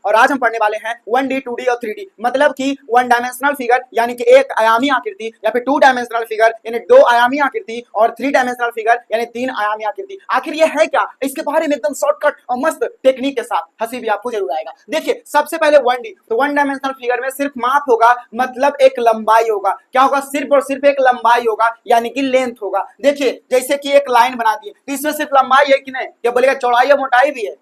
और आज हम पढ़ने वाले हैं 1D 2D और 3D मतलब कि वन डायमेंशनल फिगर यानी कि एक आयामी आकृति या फिर टू डायमेंशनल फिगर यानी दो आयामी आकृति और थ्री डायमेंशनल फिगर यानी तीन आयामी आकृति। आखिर ये है क्या, इसके बारे में एकदम शॉर्टकट और मस्त टेक्निक के साथ हंसी भी आपको जरूर आएगा। देखिए सबसे पहले 1D तो वन डायमेंशनल फिगर में सिर्फ माप होगा, मतलब एक लंबाई होगा। क्या होगा, सिर्फ और सिर्फ एक लंबाई होगा यानी कि लेंथ होगा। देखिए जैसे कि एक लाइन बना दी तो इसमें सिर्फ लंबाई है कि नहीं, क्या बोलेगा चौड़ाई और मोटाई भी है।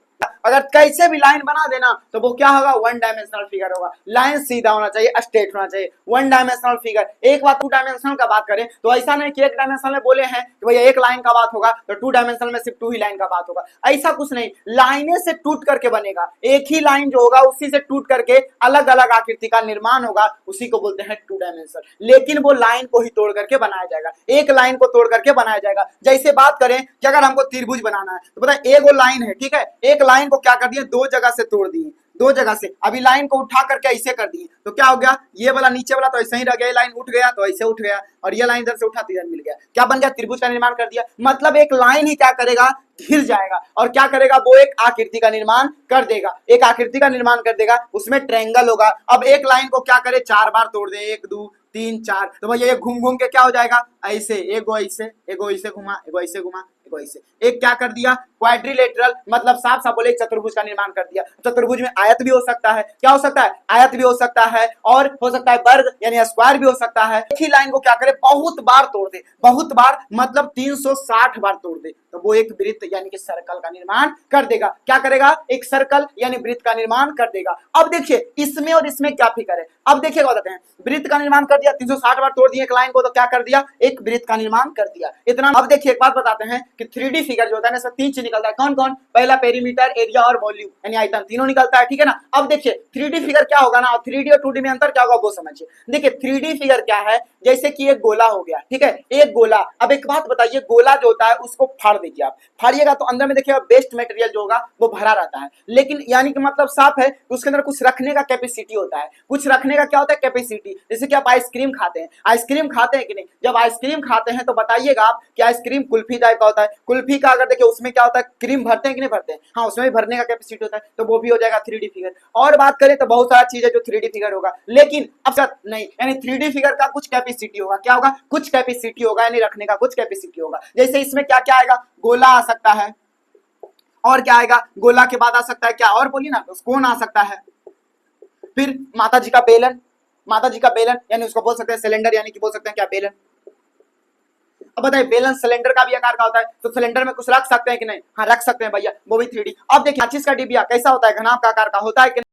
अगर कैसे भी लाइन बना देना तो वो क्या होगा, वन डायमेंशनल फिगर होगा। लाइन सीधा होना चाहिए, स्ट्रेट होना चाहिए, वन डायमेंशनल फिगर। एक बात टू डायमेंशनल का बात करें तो ऐसा नहीं कि एक डायमेंशनल में बोले हैं कि भैया एक लाइन का बात होगा तो टू डायमेंशनल में सिर्फ टू ही लाइन का बात होगा, ऐसा कुछ नहीं। लाइनें से टूट करके बनेगा, एक ही लाइन जो होगा उसी से टूट करके अलग अलग आकृति का निर्माण होगा, उसी को बोलते हैं टू डायमेंशनल। लेकिन वो लाइन को ही तोड़ करके बनाया जाएगा, एक लाइन को तोड़ करके बनाया जाएगा। जैसे बात करें कि अगर हमको त्रिभुज बनाना है तो पता है एक लाइन है, ठीक है, एक लाइन को क्या कर दिए, दो जगह से तोड़ दिए, दो जगह से। अभी लाइन को उठा करके ऐसे कर दिए तो क्या हो गया, ये वाला नीचे वाला तो ऐसे ही रह गया, लाइन उठ गया तो ऐसे उठ गया, और ये लाइन इधर से उठा तो इधर मिल गया, क्या बन गया, त्रिभुज का निर्माण कर दिया। मतलब एक लाइन ही क्या करेगा, घिर जाएगा और क्या करेगा, वो एक आकृति का निर्माण कर देगा, एक आकृति का निर्माण कर देगा, उसमें ट्रायंगल होगा। अब एक लाइन को क्या करे, चार बार तोड़ दे, एक दो तीन चार, तो भैया ये घूम घूम के क्या हो जाएगा, ऐसे एगो ऐसे घुमा, एगो ऐसे घुमा, एगो ऐसे। एक क्या कर दिया, क्वाड्रिलेटरल, मतलब साफ साफ बोले चतुर्भुज का निर्माण कर दिया। चतुर्भुज में आयत भी हो सकता है, क्या हो सकता है, आयत भी हो सकता है, और हो सकता है वर्ग यानी स्क्वायर भी हो सकता है। एक ही लाइन को क्या करे, बहुत बार तोड़ दे, बहुत बार मतलब 360 बार तोड़ दे, तो वो एक वृत्त यानी कि सर्कल का निर्माण कर देगा। क्या करेगा, एक सर्कल यानी वृत्त का निर्माण कर देगा। अब देखिए इसमें और इसमें क्या फिकर है, अब देखिए बताते हैं, वृत्त का निर्माण कर दिया, 360 बार तोड़ दिया एक लाइन को, तो क्या कर दिया, एक वृत्त का निर्माण कर दिया, इतना। अब देखिए एक बात बताते हैं कि 3D फिगर जो होता है ना, तीन चीज निकलता है, कौन कौन, पहला पेरीमीटर, एरिया और वॉल्यूम यानी आयतन, तीनों निकलता है, ठीक है ना। अब देखिए 3D फिगर क्या होगा ना, 3D और 2D में अंतर क्या होगा वो समझिए। देखिए 3D फिगर क्या है, जैसे कि एक गोला हो गया, ठीक है, एक गोला। अब एक बात बताइए, गोला जो होता है उसको फाड़ दीजिए, आप फाड़िएगा तो अंदर में देखिएगा वेस्ट मटेरियल जो होगा वो भरा रहता है, लेकिन यानी कि मतलब साफ है उसके अंदर कुछ रखने का कैपेसिटी होता है, कुछ रखने का क्या होता है, कैपेसिटी। जैसे कि आप आइसक्रीम खाते हैं, आइसक्रीम खाते हैं कि नहीं, जब आइसक्रीम खाते हैं तो बताइएगा आप कि आइसक्रीम कुल्फी टाइप का होता है, कुल्फी का अगर देखिए उसमें क्या होता है, क्रीम भरते हैं कि नहीं भरते हैं, हाँ उसमें भी भरने का कैपेसिटी होता है, तो वो भी हो जाएगा 3D फिगर। और बात करें तो बहुत सारा चीज है जो 3D फिगर होगा, लेकिन अब नहीं, यानी 3D फिगर का कुछ कैपेसिटी होगा, क्या होगा, कुछ कैपेसिटी होगा, यानी रखने का कुछ कैपेसिटी होगा। जैसे इसमें क्या क्या आएगा, गोला आ सकता है, और क्या आएगा, गोला के बाद आ सकता है क्या, और बोलिए ना, कोन आ सकता है, फिर माता जी का बेलन, माता जी का बेलन यानी उसको बोल सकते हैं सिलेंडर, यानी कि बोल सकते हैं क्या, बेलन। अब बताइए बेलन सिलेंडर का भी आकार का होता है, तो सिलेंडर में कुछ रख सकते हैं कि नहीं, हाँ रख सकते हैं भैया, वो भी 3D। अब देखिए माचिस का डिबिया कैसा होता है, घनाभ का आकार का होता है कि